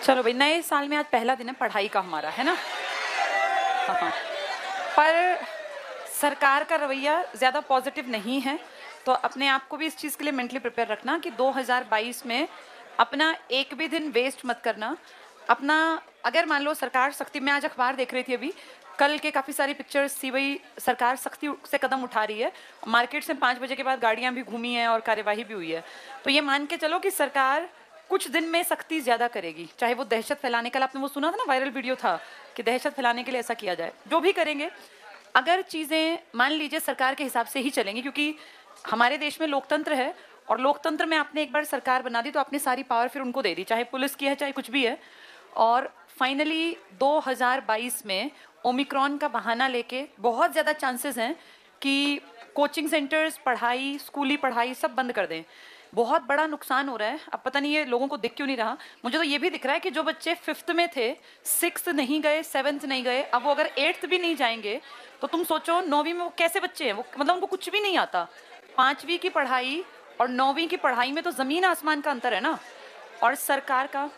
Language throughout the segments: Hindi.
चलो भाई, नए साल में आज पहला दिन है पढ़ाई का हमारा, है ना। हाँ। पर सरकार का रवैया ज़्यादा पॉजिटिव नहीं है, तो अपने आप को भी इस चीज़ के लिए मेंटली प्रिपेयर रखना कि 2022 में अपना एक भी दिन वेस्ट मत करना। अपना अगर मान लो सरकार सख्ती, मैं आज अखबार देख रही थी अभी, कल के काफ़ी सारी पिक्चर्स थी, वही सरकार सख्ती से कदम उठा रही है। मार्केट से 5 बजे के बाद गाड़ियाँ भी घूमी हैं और कार्यवाही भी हुई है। तो ये मान के चलो कि सरकार कुछ दिन में सख्ती ज़्यादा करेगी, चाहे वो दहशत फैलाने, कल आपने वो सुना था ना, वायरल वीडियो था कि दहशत फैलाने के लिए ऐसा किया जाए। जो भी करेंगे, अगर चीज़ें मान लीजिए सरकार के हिसाब से ही चलेंगी, क्योंकि हमारे देश में लोकतंत्र है और लोकतंत्र में आपने एक बार सरकार बना दी तो आपने सारी पावर फिर उनको दे दी, चाहे पुलिस की है चाहे कुछ भी है। और फाइनली 2022 में ओमिक्रॉन का बहाना लेके बहुत ज़्यादा चांसेस हैं कि कोचिंग सेंटर्स, पढ़ाई, स्कूली पढ़ाई सब बंद कर दें। बहुत बड़ा नुकसान हो रहा है। अब पता नहीं ये लोगों को दिख क्यों नहीं रहा। मुझे तो ये भी दिख रहा है कि जो बच्चे 5th में थे, 6th नहीं गए, 7th नहीं गए, अब वो अगर 8th भी नहीं जाएंगे तो तुम सोचो 9वीं में वो कैसे बच्चे हैं। वो मतलब उनको कुछ भी नहीं आता। 5वीं की पढ़ाई और 9वीं की पढ़ाई में तो ज़मीन आसमान का अंतर है ना। और सरकार का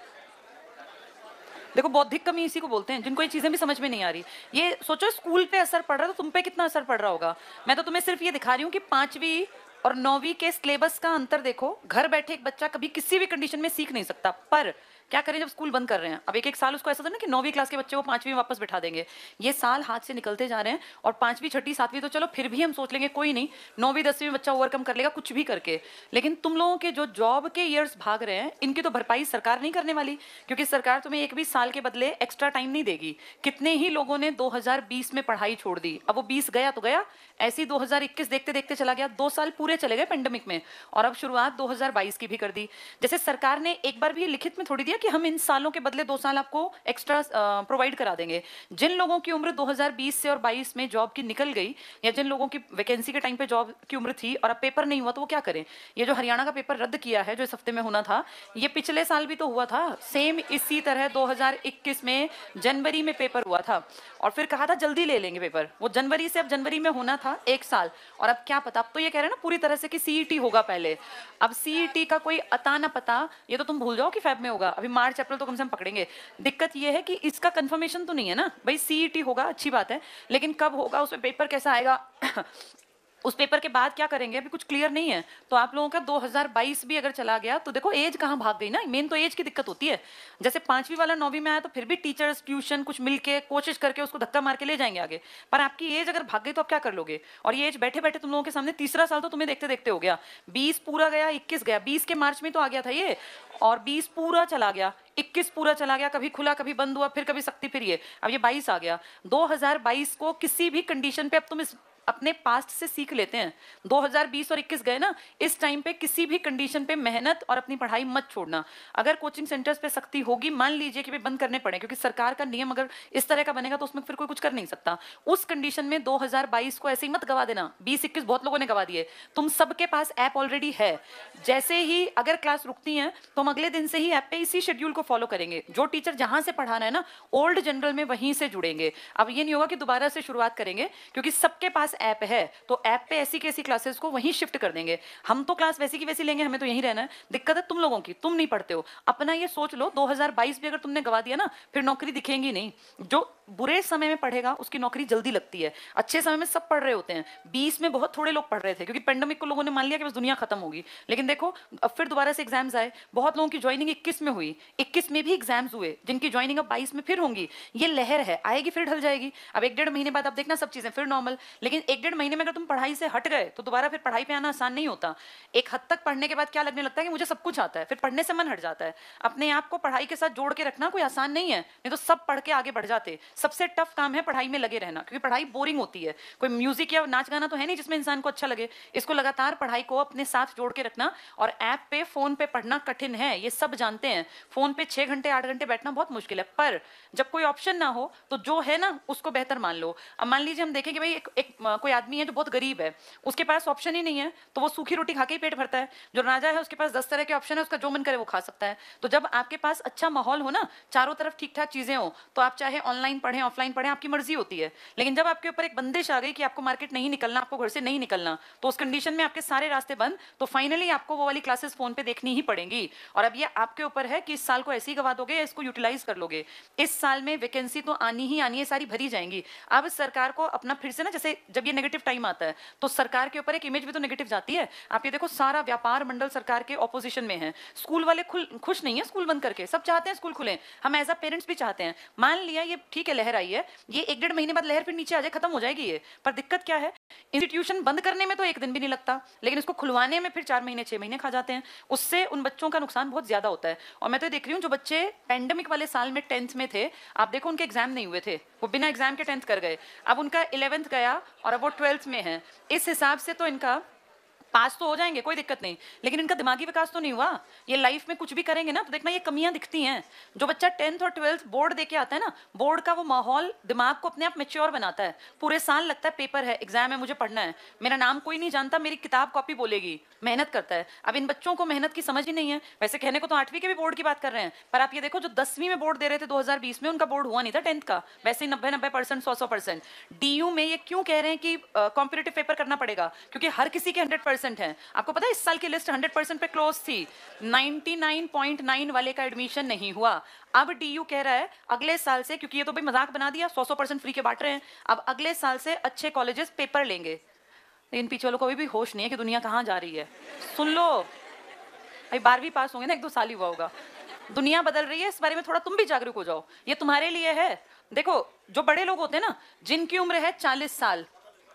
देखो, बौद्धिक कमी इसी को बोलते हैं, जिनको ये चीज़ें भी समझ में नहीं आ रही। ये सोचो स्कूल पे असर पड़ रहा है तो तुम पे कितना असर पड़ रहा होगा। मैं तो तुम्हें सिर्फ ये दिखा रही हूँ कि 5वीं और 9वीं के सिलेबस का अंतर देखो। घर बैठे एक बच्चा कभी किसी भी कंडीशन में सीख नहीं सकता, पर क्या करें जब स्कूल बंद कर रहे हैं। अब एक एक साल उसको ऐसा था ना कि 9वीं क्लास के बच्चे को 5वीं में वापस बिठा देंगे। ये साल हाथ से निकलते जा रहे हैं और 5वीं, 6ठी, 7वीं तो चलो फिर भी हम सोच लेंगे कोई नहीं, 9वीं 10वीं में बच्चा ओवरकम कर लेगा कुछ भी करके। लेकिन तुम लोगों के जो जॉब के ईयर्स भाग रहे हैं, इनकी तो भरपाई सरकार नहीं करने वाली, क्योंकि सरकार तुम्हें एक भी साल के बदले एक्स्ट्रा टाइम नहीं देगी। कितने ही लोगों ने 2020 में पढ़ाई छोड़ दी। अब वो 20 गया तो गया, ऐसे ही 2021 देखते देखते चला गया। 2 साल पूरे चले गए पेंडेमिक में, और अब शुरुआत 2022 की भी कर दी। जैसे सरकार ने एक बार भी लिखित में थोड़ी दिया कि हम इन सालों के बदले 2 साल आपको एक्स्ट्रा प्रोवाइड करा देंगे। जिन लोगों की उम्र 2020 से और 22 में जॉब की निकल गई, या जिन लोगों की वैकेंसी के टाइम पे जॉब की उम्र थी और अब पेपर नहीं हुआ, तो वो क्या करें। ये जो हरियाणा का पेपर रद्द किया है, जो इस हफ्ते में होना था, ये पिछले साल भी तो हुआ था सेम इसी तरह। 2021 में जनवरी में पेपर हुआ था और फिर कहा था जल्दी ले लेंगे पेपर। वो जनवरी से अब जनवरी में होना था 1 साल, और अब क्या पता। अब तो ये कह रहे हैं ना पूरी तरह से कि सीईटी होगा पहले। अब सीईटी का कोई अता ना पता, ये तो तुम भूल जाओ कि फेब में होगा। अभी मार्च अप्रैल तो कम से कम पकड़ेंगे। दिक्कत ये है कि इसका कंफर्मेशन तो नहीं है ना भाई। सीईटी होगा अच्छी बात है, लेकिन कब होगा, उसमें पेपर कैसा आएगा उस पेपर के बाद क्या करेंगे, अभी कुछ क्लियर नहीं है। तो आप लोगों का 2022 भी अगर चला गया तो देखो एज कहाँ भाग गई ना। मेन तो एज की दिक्कत होती है। जैसे 5वीं वाला 9वीं में आया तो फिर भी टीचर्स, ट्यूशन कुछ मिलके कोशिश करके उसको धक्का मार के ले जाएंगे आगे। पर आपकी एज अगर भाग गई तो आप क्या कर लोगे। और ये एज बैठे बैठे तुम लोगों के सामने तीसरा साल तो तुम्हें देखते देखते हो गया। 20 पूरा गया, 21 गया। 20 के मार्च में तो आ गया था ये, और 20 पूरा चला गया, 21 पूरा चला गया, कभी खुला कभी बंद हुआ, फिर कभी सख्ती, फिर ये अब ये 22 आ गया। 2022 को किसी भी कंडीशन पे अब तुम इस अपने पास्ट से सीख लेते हैं। 2020 और 21 गए ना, इस टाइम पे किसी भी कंडीशन पे मेहनत और अपनी पढ़ाई मत छोड़ना। अगर कोचिंग सेंटर्स पे सख्ती होगी, मान लीजिए कि बंद करने पड़े, क्योंकि सरकार का नियम अगर इस तरह का बनेगा तो उसमें फिर कोई कुछ कर नहीं सकता। उस कंडीशन में 2022 को ऐसे ही मत गवा देना। 20-21 बहुत लोगों ने गवा दिए। तुम सबके पास ऐप ऑलरेडी है। जैसे ही अगर क्लास रुकती है तो हम अगले दिन से ही ऐप पे इसी शेड्यूल को फॉलो करेंगे। जो टीचर जहां से पढ़ाना है ना, ओल्ड जनरल में वहीं से जुड़ेंगे। अब ये नहीं होगा कि दोबारा से शुरुआत करेंगे, क्योंकि सबके पास ऐप है। तो ऐप पे ऐसी कैसी क्लासेस को वहीं शिफ्ट कर देंगे। हम तो क्लास वैसी की वैसी लेंगे, हमें तो यहीं रहना है। दिक्कत है तुम लोगों की, तुम नहीं पढ़ते हो। अपना ये सोच लो, 2022 भी अगर तुमने गवा दिया ना, फिर नौकरी दिखेगी नहीं। जो बुरे समय में पढ़ेगा उसकी नौकरी जल्दी लगती है। अच्छे समय में सब पढ़ रहे होते हैं। 20 में बहुत थोड़े लोग पढ़ रहे थे, क्योंकि पेंडेमिक को लोगों ने मान लिया कि बस दुनिया खत्म होगी। लेकिन देखो अब फिर दोबारा से एग्जाम्स आए। बहुत लोगों की ज्वाइनिंग 21 में हुई, 21 में भी एग्जाम्स हुए, जिनकी ज्वाइनिंग अब 22 में फिर होंगी। ये लहर है, आएगी फिर ढल जाएगी। अब 1-1.5 महीने बाद आप देखना सब चीजें फिर नॉर्मल। लेकिन 1-1.5 महीने में अगर तुम पढ़ाई से हट गए तो दोबारा फिर पढ़ाई पे आना आसान नहीं होता। एक हद तक पढ़ने के बाद क्या लगने लगता है कि मुझे सब कुछ आता है, फिर पढ़ने से मन हट जाता है। अपने आप को पढ़ाई के साथ जोड़ के रखना कोई आसान नहीं है, नहीं तो सब पढ़ के आगे बढ़ जाते। सबसे टफ काम है पढ़ाई में लगे रहना, क्योंकि पढ़ाई बोरिंग होती है। कोई म्यूजिक या नाच गाना तो है नहीं जिसमें इंसान को अच्छा लगे। इसको लगातार पढ़ाई को अपने साथ जोड़ के रखना। और ऐप पे, फोन पे पढ़ना कठिन है, ये सब जानते हैं। फोन पे 6 घंटे 8 घंटे बैठना बहुत मुश्किल है, पर जब कोई ऑप्शन ना हो तो जो है ना उसको बेहतर मान लो। अब मान लीजिए हम देखें कि भाई एक कोई आदमी है जो बहुत गरीब है, उसके पास ऑप्शन ही नहीं है, तो वो सूखी रोटी खा के ही पेट भरता है। जो राजा है उसके पास 10 तरह के ऑप्शन है, उसका जो मन करे वो खा सकता है। तो जब आपके पास अच्छा माहौल हो ना, चारों तरफ ठीक ठाक चीजें हो, तो आप चाहे ऑनलाइन पढ़ें ऑफलाइन पढ़ें, आपकी मर्जी होती है। लेकिन जब आपके ऊपर एक बंदिश आ गई कि आपको मार्केट नहीं निकलना, आपको घर से नहीं निकलना, तो उस कंडीशन में आपके सारे रास्ते बंद, तो फाइनली आपको वो वाली क्लासेस फोन पे देखनी ही पड़ेंगी। और अब ये आपके ऊपर है कि इस साल को ऐसे ही गवा दोगे या इसको यूटिलाइज कर लोगे। इस साल में वैकेंसी तो आनी ही आनी है, सारी भरी जाएंगी। अब सरकार को अपना फिर से ना, जैसे जब ये नेगेटिव टाइम आता है तो सरकार के ऊपर एक इमेज भी तो नेगेटिव जाती है। आप ये देखो, सारा व्यापार मंडल सरकार के ऑपोजिशन में है। स्कूल वाले खुश नहीं है स्कूल बंद करके, सब चाहते हैं स्कूल खुले। हम एज अ पेरेंट्स भी चाहते हैं। मान लिया ये ठीक है, लहर आई है, ये 1-1.5 महीने बाद लहर फिर नीचे आ जाए, खत्म हो जाएगी ये। पर दिक्कत क्या है, इंस्टीट्यूशन बंद करने में तो 1 दिन भी नहीं लगता, लेकिन इसको खुलवाने में फिर 4 महीने 6 महीने खा जाते हैं। उससे उन बच्चों का नुकसान बहुत ज्यादा होता है। और मैं तो देख रही हूँ, जो बच्चे पैंडेमिक वाले साल में 10th में थे, आप देखो उनके एग्जाम नहीं हुए थे, वो बिना एग्जाम के 10th कर गए। अब उनका 11th गया और अब वो 12th में है। इस हिसाब से तो इनका पास तो हो जाएंगे, कोई दिक्कत नहीं, लेकिन इनका दिमागी विकास तो नहीं हुआ। ये लाइफ में कुछ भी करेंगे ना, तो देखना ये कमियां दिखती हैं। जो बच्चा 10th और 12th बोर्ड दे के आता है ना, बोर्ड का वो माहौल दिमाग को अपने आप मेच्योर बनाता है। पूरे साल लगता है पेपर है, एग्जाम है, मुझे पढ़ना है, मेरा नाम कोई नहीं जानता, मेरी किताब कॉपी बोलेगी, मेहनत करता है। अब इन बच्चों को मेहनत की समझ ही नहीं है। वैसे कहने को तो 8वीं के भी बोर्ड की बात कर रहे हैं, पर आप ये देखो, जो 10वीं में बोर्ड दे रहे थे 2020 में, उनका बोर्ड हुआ नहीं था 10th का। वैसे ही 90-90%, 100-100%। DU में ये क्यों कह रहे हैं कि कॉम्पिटिटिव पेपर करना पड़ेगा, क्योंकि हर किसी के 100% है। आपको पता है इस साल की लिस्ट 100% पे क्लोज थी, 99.9 वाले का एडमिशन नहीं हुआ। अब DU कह रहा है अगले साल से, क्योंकि ये तो भाई मजाक बना दिया, 100% फ्री के बांट रहे हैं, अब अगले साल से अच्छे कॉलेजेस पेपर लेंगे। इन पीछे वालों को अभी भी होश नहीं है कि दुनिया कहाँ जा रही है। सुन लो, अभी 12वीं पास होंगे ना, 1-2 साल ही हुआ होगा, दुनिया बदल रही है, इस बारे में थोड़ा तुम भी जागरूक हो जाओ, ये तुम्हारे लिए है। देखो, जो बड़े लोग होते हैं ना, जिनकी उम्र है 40 साल,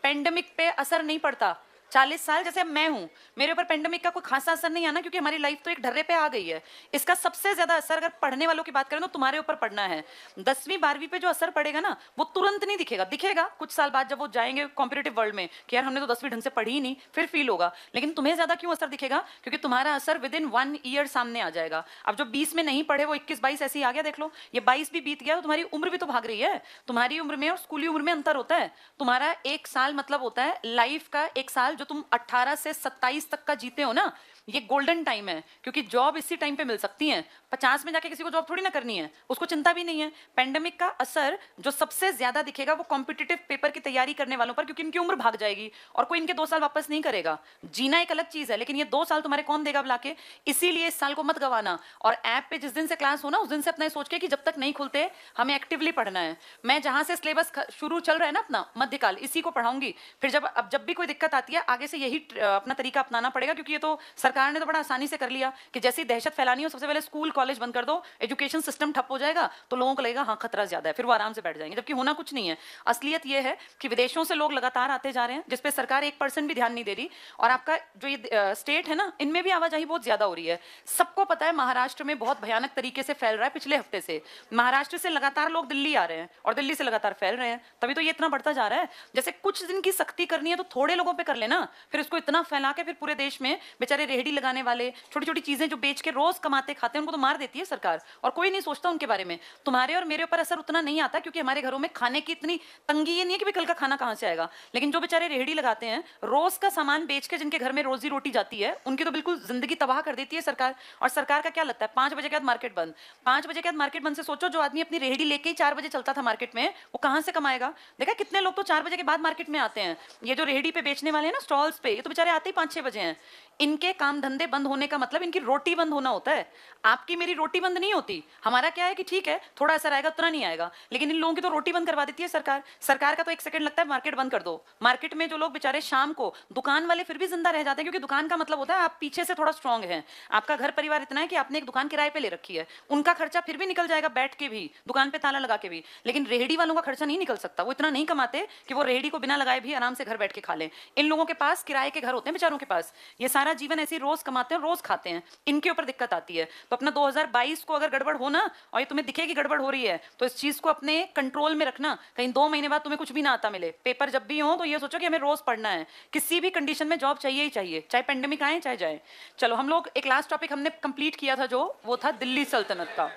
पेंडेमिक पे असर नहीं पड़ता। 40 साल, जैसे अब मैं हूं, मेरे ऊपर पेंडेमिक का कोई खासा असर नहीं आना, क्योंकि हमारी लाइफ तो एक ढर्रे पे आ गई है। इसका सबसे ज्यादा असर अगर पढ़ने वालों की बात करें तो तुम्हारे ऊपर पड़ना है। 10वीं 12वीं पे जो असर पड़ेगा ना, वो तुरंत नहीं दिखेगा, दिखेगा कुछ साल बाद जब वो जाएंगे कॉम्पिटेटिव वर्ल्ड में कि यार हमने तो 10वीं ढंग से पढ़ी ही नहीं, फिर फील होगा। लेकिन तुम्हें ज्यादा क्यों असर दिखेगा, क्योंकि तुम्हारा असर विदिन 1 ईयर सामने आ जाएगा। अब जो 20 में नहीं पढ़े वो 21-22 ऐसे ही आ गया, देख लो, ये 22 भी बीत गया, तो तुम्हारी उम्र भी तो भाग रही है। तुम्हारी उम्र में और स्कूली उम्र में अंतर होता है। तुम्हारा 1 साल मतलब होता है लाइफ का 1 साल, जो तुम 18 से 27 तक का जीते हो ना, ये गोल्डन टाइम है, क्योंकि जॉब इसी टाइम पे मिल सकती है। 50 में जाके किसी को जॉब थोड़ी ना करनी है, उसको चिंता भी नहीं है। पेंडेमिक का असर जो सबसे ज्यादा दिखेगा वो कॉम्पिटिटिव पेपर की तैयारी करने वालों पर, क्योंकि इनकी उम्र भाग जाएगी और कोई इनके 2 साल वापस नहीं करेगा। जीना एक अलग चीज है, लेकिन ये 2 साल तुम्हारे कौन देगा बुला के, इसीलिए इस साल को मत गवाना। और ऐप पे जिस दिन से क्लास हो ना, उस दिन से अपना सोच के कि जब तक नहीं खुलते हमें एक्टिवली पढ़ना है। मैं जहां से सिलेबस शुरू चल रहा है ना अपना मध्यकाल, इसी को पढ़ाऊंगी। फिर जब भी कोई दिक्कत आती है, आगे से यही अपना तरीका अपनाना पड़ेगा, क्योंकि ये तो सरकार ने तो बड़ा आसानी से कर लिया कि जैसी दहशत फैलानी हो, सबसे पहले स्कूल कॉलेज बंद कर दो, एजुकेशन सिस्टम ठप हो जाएगा, तो लोगों को लगेगा हाँ खतरा ज्यादा है, फिर वो आराम से बैठ जाएंगे, जबकि होना कुछ नहीं है। असलियत ये है कि विदेशों से लोग लगातार आते जा रहे हैं, जिसपे सरकार 1% भी ध्यान नहीं दे रही। और आपका जो ये स्टेट है ना, इनमें भी आवाजाही बहुत ज्यादा हो रही है। सबको पता है महाराष्ट्र में बहुत भयानक तरीके से फैल रहा है। पिछले हफ्ते से महाराष्ट्र से लगातार लोग दिल्ली आ रहे हैं और दिल्ली से लगातार फैल रहे हैं, तभी तो ये इतना बढ़ता जा रहा है। जैसे कुछ दिन की सख्ती करनी है तो थोड़े लोगों पे कर लेना, फिर उसको इतना फैला के फिर पूरे देश में बेचारे रेहड़ी लगाने वाले, छोटी छोटी चीजें जो बेच के रोज कमाते खाते हैं, उनको तो मार देती है सरकार और कोई नहीं सोचता उनके बारे में। तुम्हारे और मेरे ऊपर असर उतना नहीं आता, क्योंकि हमारे घरों में खाने की इतनी तंगी ये नहीं है कि कल का खाना कहां से आएगा। लेकिन जो बेचारे रेहड़ी लगाते हैं, रोज का सामान बेच के जिनके घर में रोजी रोटी जाती है, उनकी तो बिल्कुल जिंदगी तबाह कर देती है सरकार। और सरकार का क्या लगता है, 5 बजे के बाद मार्केट बंद। 5 बजे के बाद मार्केट बंद से सोचो, जो आदमी अपनी रेहड़ी लेके ही 4 बजे चलता था मार्केट में, वो कहां से कमाएगा। देखा कितने लोग तो 4 बजे के बाद मार्केट में आते हैं। ये जो रेहड़ी पे बेचने वाले हैं ना, स्टॉल्स पे, ये तो बेचारे आते ही 5-6 बजे हैं। इनके काम धंधे बंद होने का मतलब इनकी रोटी बंद होना होता है। आपकी मेरी रोटी बंद नहीं होती। हमारा क्या है कि ठीक है थोड़ा असर आएगा, उतना नहीं आएगा, लेकिन इन लोगों की तो रोटी बंद करवा देती है सरकार। सरकार का तो 1 सेकंड लगता है, मार्केट बंद कर दो। मार्केट में जो लोग बेचारे शाम को, दुकान वाले फिर भी जिंदा रह जाते हैं, क्योंकि दुकान का मतलब होता है आप पीछे से थोड़ा स्ट्रांग है, आपका घर परिवार इतना है कि आपने एक दुकान किराए पे ले रखी है, उनका खर्चा फिर भी निकल जाएगा बैठ के भी, दुकान पे ताला लगा के भी। लेकिन रेहड़ी वालों का खर्चा नहीं निकल सकता, वो इतना नहीं कमाते कि वो रेहड़ी को बिना लगाए भी आराम से घर बैठ के खा लें। इन लोगों के पास किराए के घर होते हैं बेचारों के पास, ये सारा जीवन ऐसे रोज कमाते हैं, रोज खाते हैं, इनके ऊपर दिक्कत आती है। तो अपना 2022 को अगर गड़बड़ हो ना, और ये तुम्हें दिखे कि गड़बड़ हो रही है, तो इस चीज को अपने कंट्रोल में रखना। कहीं 2 महीने बाद तुम्हें कुछ भी ना आता मिले, पेपर जब भी हो तो ये सोचो कि हमें रोज पढ़ना है। किसी भी कंडीशन में जॉब चाहिए ही चाहिए, चाहे पेंडेमिक आए चाहे जाए। चलो हम लोग एक लास्ट टॉपिक हमने कंप्लीट किया था, जो वो था दिल्ली सल्तनत का।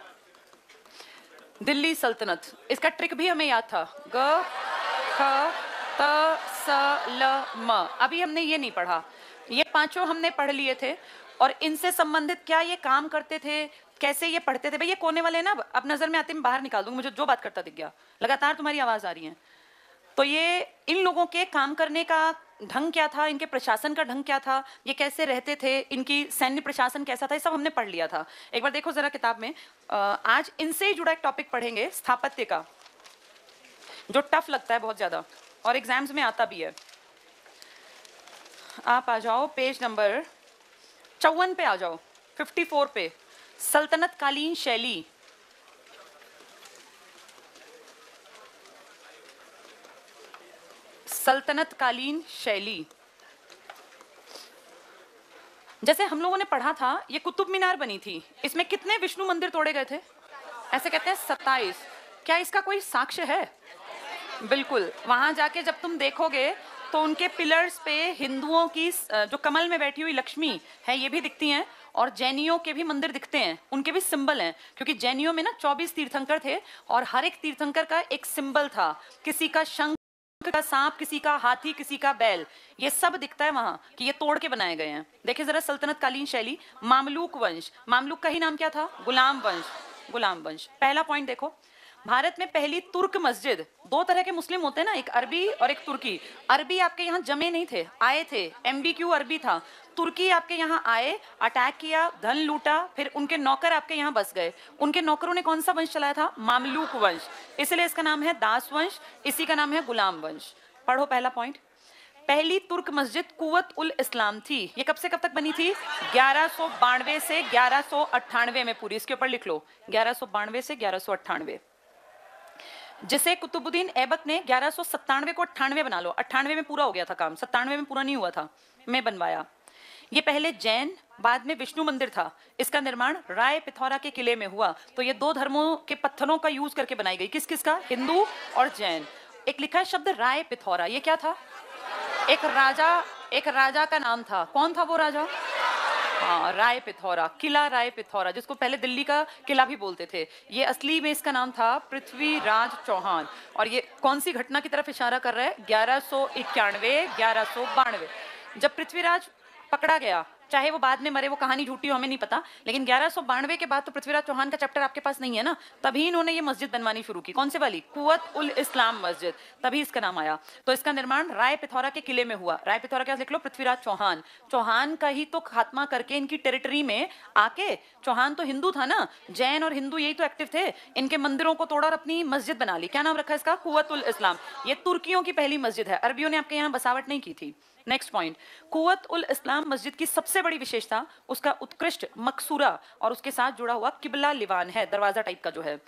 दिल्ली सल्तनत, इसका ट्रिक भी हमें याद था, ग ख त स ल म। अभी हमने ये नहीं पढ़ा, ये पांचों हमने पढ़ लिए थे और इनसे संबंधित क्या ये काम करते थे, कैसे ये पढ़ते थे। भाई ये कोने वाले ना अब नजर में आते मैं बाहर निकाल दूंगी, मुझे जो बात करता दिख गया, लगातार तुम्हारी आवाज आ रही है। तो ये इन लोगों के काम करने का ढंग क्या था, इनके प्रशासन का ढंग क्या था, ये कैसे रहते थे, इनकी सैन्य प्रशासन कैसा था, ये सब हमने पढ़ लिया था। एक बार देखो जरा किताब में, आज इनसे ही जुड़ा एक टॉपिक पढ़ेंगे, स्थापत्य का, जो टफ लगता है बहुत ज्यादा और एग्जाम्स में आता भी है। आप आ जाओ पेज नंबर 54 पे आ जाओ, 54 पे, सल्तनत कालीन शैली। सल्तनत कालीन शैली, जैसे हम लोगों ने पढ़ा था ये कुतुब मीनार बनी थी, इसमें कितने विष्णु मंदिर तोड़े गए थे? ऐसे कहते हैं 27। क्या इसका कोई साक्ष्य है? बिल्कुल, वहां जाके जब तुम देखोगे तो उनके पिलर्स पे हिंदुओं की जो कमल में बैठी हुई लक्ष्मी है ये भी दिखती हैं, और जैनियों के भी मंदिर दिखते हैं, उनके भी सिंबल हैं, क्योंकि जैनियों में ना 24 तीर्थंकर थे और हर एक तीर्थंकर का एक सिंबल था, किसी का शंख का सांप, किसी का हाथी, किसी का बैल, ये सब दिखता है वहां कि ये तोड़ के बनाए गए हैं। देखिए जरा सल्तनत कालीन शैली, मामलूक वंश, मामलूक का ही नाम क्या था? गुलाम वंश, गुलाम वंश। पहला पॉइंट देखो, भारत में पहली तुर्क मस्जिद, दो तरह के मुस्लिम होते हैं ना, एक अरबी और एक तुर्की। अरबी आपके यहाँ जमे नहीं थे, आए थे, एमबीक्यू अरबी था। तुर्की आपके यहाँ आए, अटैक किया, धन लूटा, फिर उनके नौकर आपके यहाँ बस गए। उनके नौकरों ने कौन सा वंश चलाया था? मामलूक वंश, इसलिए इसका नाम है दास वंश, इसी का नाम है गुलाम वंश। पढ़ो पहला पॉइंट, पहली तुर्क मस्जिद कुव्वत उल इस्लाम थी। ये कब से कब तक बनी थी? 1192 से 1198 में पूरी, इसके ऊपर लिख लो 1192 से 1198, जिसे कुतुबुद्दीन ऐबक ने 1197 को 98 बना लो, 98 में पूरा हो गया था काम, 97 में पूरा नहीं हुआ था, मैं बनवाया। ये पहले जैन, बाद में विष्णु मंदिर था। इसका निर्माण राय पिथौरा के किले में हुआ। तो ये दो धर्मों के पत्थरों का यूज करके बनाई गई, किस किस का? हिंदू और जैन। एक लिखा है शब्द राय पिथौरा, ये क्या था? एक राजा का नाम था, कौन था वो राजा? हाँ, राय पिथौरा, किला राय पिथौरा, जिसको पहले दिल्ली का किला भी बोलते थे। ये असली में इसका नाम था पृथ्वीराज चौहान। और ये कौन सी घटना की तरफ इशारा कर रहा है? 1191, 1192, जब पृथ्वीराज पकड़ा गया, चाहे वो बाद में मरे, वो कहानी झूठी हो हमें नहीं पता, लेकिन 1192 के बाद तो पृथ्वीराज चौहान का चैप्टर आपके पास नहीं है ना, तभी इन्होंने ये मस्जिद बनवानी शुरू की। कौन से वाली? कुव्वत उल इस्लाम मस्जिद, तभी इसका नाम आया। तो इसका निर्माण राय पिथौरा के किले में हुआ। राय पिथौरा क्या लिख लो? पृथ्वीराज चौहान। चौहान का ही तो खात्मा करके इनकी टेरिटरी में आके, चौहान तो हिंदू था ना, जैन और हिंदू यही तो एक्टिव थे, इनके मंदिरों को तोड़ा और अपनी मस्जिद बना ली। क्या नाम रखा इसका? कुव्वत उल इस्लाम। ये तुर्कियों की पहली मस्जिद है, अरबियों ने आपके यहाँ बसावट नहीं की थी। नेक्स्ट पॉइंट, कुव्वत उल इस्लाम मस्जिद की सबसे बड़ी विशेषता उसका उत्कृष्ट मकसूरा और उसके साथ जुड़ा हुआ किबला लिवान है, दरवाजा टाइप का जो है।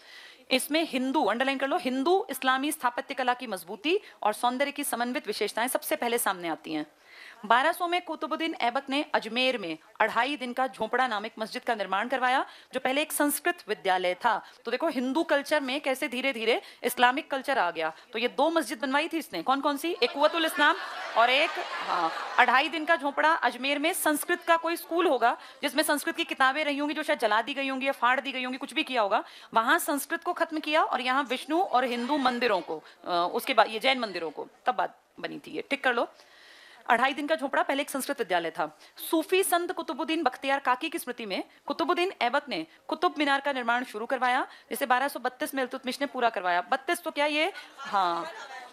इसमें हिंदू, अंडरलाइन कर लो, हिंदू इस्लामी स्थापत्य कला की मजबूती और सौंदर्य की समन्वित विशेषताएं सबसे पहले सामने आती हैं। 1200 में कुतुबुद्दीन ऐबक ने अजमेर में 2.5 दिन का झोपड़ा नामक मस्जिद का निर्माण करवाया, जो पहले एक संस्कृत विद्यालय था। तो देखो हिंदू कल्चर में कैसे धीरे धीरे इस्लामिक कल्चर आ गया। तो ये दो मस्जिद बनवाई थी इसने, कौन कौन सी? एक कुव्वतुल इस्लाम और एक 2.5 दिन का झोपड़ा अजमेर में। संस्कृत का कोई स्कूल होगा जिसमें संस्कृत की किताबें रही होंगी, जो शायद जला दी गई होंगी या फाड़ दी गई होंगी, कुछ भी किया होगा, वहां संस्कृत को खत्म किया और यहाँ विष्णु और हिंदू मंदिरों को, उसके बाद ये जैन मंदिरों को, तब बात बनी थी ये, टिक कर लो। 2.5 दिन का झोपड़ा पहले एक संस्कृत विद्यालय था। सूफी संत कुतुबुद्दीन बख्तियार काकी की स्मृति में कुतुबुद्दीन ऐबक ने कुतुब मीनार का निर्माण शुरू करवाया, जिसे 1232 में इल्तुतमिश ने पूरा करवाया। 32 तो क्या ये, हाँ,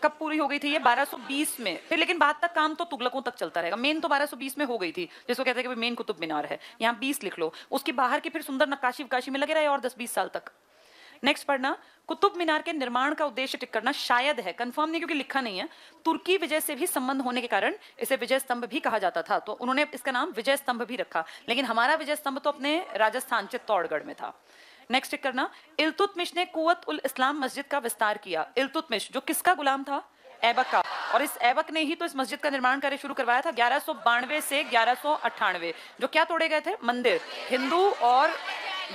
कब पूरी हो गई थी ये? 1220 में। फिर लेकिन बाद तक काम तो तुगलकों तक चलता रहेगा। मेन तो 1220 में हो गई थी, जिसको कहते हैं कि मेन कुतुब मीनार है। यहाँ 20 लिख लो, उसकी बाहर की फिर सुंदर नक्काशी वकाशी में लगे रहे और 10-20 साल तक। नेक्स्ट पढ़ना, कुतुब मीनार के निर्माण का उद्देश्य टिक करना शायद है, कंफर्म नहीं क्योंकि लिखा नहीं है, तुर्की विजय से भी संबंध होने के कारण इसे विजय स्तंभ भी कहा जाता था, तो उन्होंने इसका नाम विजय स्तंभ भी रखा। लेकिन हमारा विजय स्तंभ तो अपने राजस्थान चित्तौड़गढ़ में था। नेक्स्ट टिक करना, इल्तुतमिश ने कुव्वत उल इस्लाम मस्जिद का विस्तार किया। इल्तुतमिश जो किसका गुलाम था? ऐबक का। और इस ऐबक ने ही तो इस मस्जिद का निर्माण कार्य शुरू करवाया था 1192 से 1198। जो क्या तोड़े गए थे? मंदिर, हिंदू और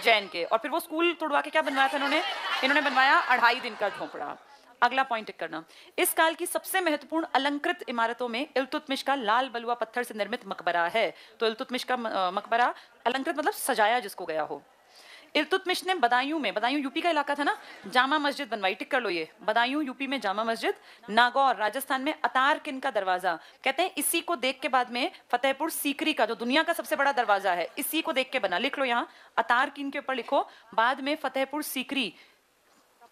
जैन के। और फिर वो स्कूल तोड़वा के क्या बनवाया था इन्होंने बनवाया 2.5 दिन का झोपड़ा। अगला पॉइंट टिक करना, इस काल की सबसे महत्वपूर्ण अलंकृत इमारतों में इल्तुतमिश का लाल बलुआ पत्थर से निर्मित मकबरा है। तो इल्तुतमिश का मकबरा, अलंकृत मतलब सजाया जिसको गया हो। इल्तुतमिश ने बदायूं में, बदायूं यूपी का इलाका था ना, जामा मस्जिद बनवाई। टिक कर लो ये, बदायूं यूपी में जामा मस्जिद। नागौर राजस्थान में अतार किन का दरवाजा, कहते हैं इसी को देख के बाद में फतेहपुर सीकरी का जो दुनिया का सबसे बड़ा दरवाजा है, इसी को देख के बना। लिख लो यहाँ, अतार किन के ऊपर लिखो, बाद में फतेहपुर सीकरी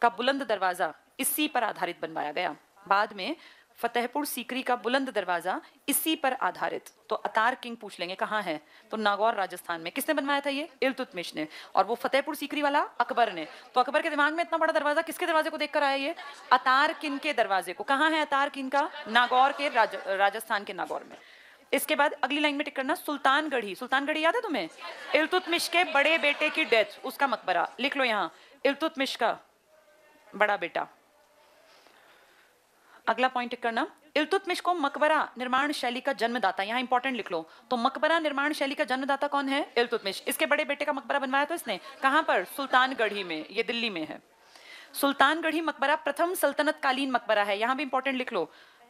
का बुलंद दरवाजा इसी पर आधारित बनवाया गया। बाद में फतेहपुर सीकरी का बुलंद दरवाजा इसी पर आधारित। तो अतार किंग पूछ लेंगे कहाँ है, तो नागौर राजस्थान में। किसने बनवाया था ये? इल्तुतमिश ने। और वो फतेहपुर सीकरी वाला अकबर ने। तो अकबर के दिमाग में इतना बड़ा दरवाजा किसके दरवाजे को देखकर आया ये? अतार किन के दरवाजे को। कहाँ है अतार किन का? नागौर के, राजस्थान के नागौर में। इसके बाद अगली लाइन में टिक करना, सुल्तानगढ़ी। सुल्तानगढ़ी याद है तुम्हें? इल्तुतमिश के बड़े बेटे की डेथ, उसका मकबरा। लिख लो यहाँ, इल्तुतमिश का बड़ा बेटा। अगला पॉइंट टिक करना, इल्तुतमिश को मकबरा निर्माण शैली का जन्मदाता, यहाँ इंपॉर्टेंट लिख लो। तो मकबरा निर्माण शैली का जन्मदाता कौन है? इल्तुतमिश। इसके बड़े बेटे का मकबरा बनवाया तो इसने, कहां पर? सुल्तानगढ़ी में, ये दिल्ली में है। सुल्तानगढ़ी मकबरा प्रथम सल्तनत कालीन मकबरा है, यहां भी इंपॉर्टेंट लिख लो।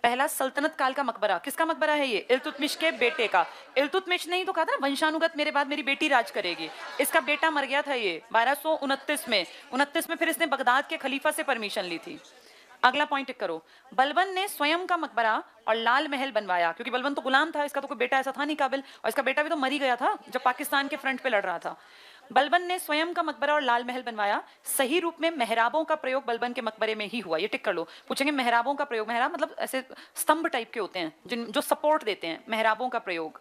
पहला सल्तनत काल का मकबरा, किसका मकबरा है ये? इल्तुतमिश के बेटे का। इल्तुतमिश ने ही तो कहा था ना, वंशानुगत मेरे बाद मेरी बेटी राज करेगी। इसका बेटा मर गया था ये 1229 में। 29 में फिर इसने बगदाद के खलीफा से परमिशन ली थी। अगला पॉइंट टिक करो, बलबन ने स्वयं का मकबरा और लाल महल बनवाया, क्योंकि बलबन तो गुलाम था, इसका तो कोई बेटा ऐसा था नहीं काबिल, और इसका बेटा भी तो मर ही गया था जब पाकिस्तान के फ्रंट पे लड़ रहा था। बलबन ने स्वयं का मकबरा और लाल महल बनवाया। सही रूप में मेहराबों का प्रयोग बलबन के मकबरे में ही हुआ, ये टिक कर लो। पूछेंगे मेहराबों का प्रयोग, मेहराब मतलब ऐसे स्तंभ टाइप के होते हैं जो सपोर्ट देते हैं, मेहराबों का प्रयोग,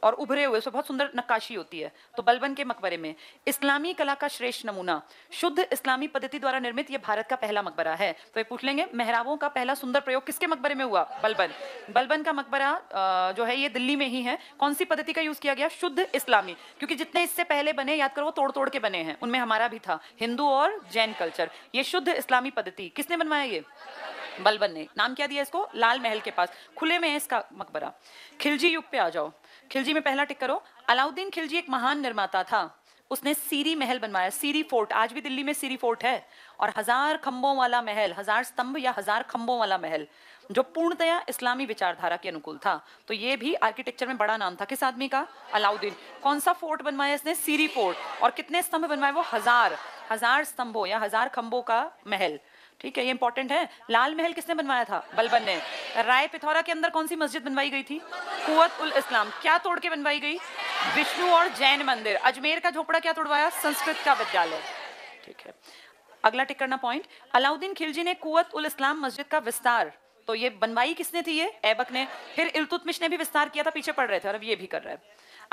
और उभरे हुए, उसमें बहुत सुंदर नक्काशी होती है। तो बलबन के मकबरे में। इस्लामी कला का श्रेष्ठ नमूना, शुद्ध इस्लामी पद्धति द्वारा निर्मित ये भारत का पहला मकबरा है। तो ये पूछ लेंगे मेहराबों का पहला सुंदर प्रयोग किसके मकबरे में हुआ? बलबन। बलबन का मकबरा जो है ये दिल्ली में ही है। कौन सी पद्धति का यूज किया गया? शुद्ध इस्लामी, क्योंकि जितने इससे पहले बने याद करो वो तोड़ तोड़ के बने हैं, उनमें हमारा भी था, हिंदू और जैन कल्चर। ये शुद्ध इस्लामी पद्धति किसने बनवाया? ये बलबन ने। नाम क्या दिया इसको? लाल महल के पास, खुले में है इसका मकबरा। खिलजी युग पे आ जाओ, खिलजी में पहला टिक करो, अलाउद्दीन खिलजी एक महान निर्माता था। उसने सीरी महल बनवाया, सीरी फोर्ट, आज भी दिल्ली में सीरी फोर्ट है। और 1000 खंभों वाला महल, 1000 स्तंभ या 1000 खंभों वाला महल, जो पूर्णतया इस्लामी विचारधारा के अनुकूल था। तो ये भी आर्किटेक्चर में बड़ा नाम था, किस आदमी का? अलाउद्दीन। कौन सा फोर्ट बनवाया इसने? सीरी फोर्ट। और कितने स्तंभ बनवाए वो? 1000 स्तंभों या 1000 खंभों का महल। ठीक है, ये इंपॉर्टेंट है। लाल महल किसने बनवाया था? बलबन ने। राय पिथौरा के अंदर कौन सी मस्जिद बनवाई गई थी? कुव्वत उल इस्लाम। क्या तोड़ के बनवाई गई? विष्णु और जैन मंदिर। अजमेर का झोपड़ा क्या तोड़वाया? संस्कृत का विद्यालय। ठीक है, अगला टिक करना पॉइंट, अलाउद्दीन खिलजी ने कुव्वत उल इस्लाम मस्जिद का विस्तार, तो ये बनवाई किसने थी? ये ऐबक ने। फिर इल्तुतमिश ने भी विस्तार किया था, पीछे पढ़ रहे थे, और अब ये भी कर रहा है।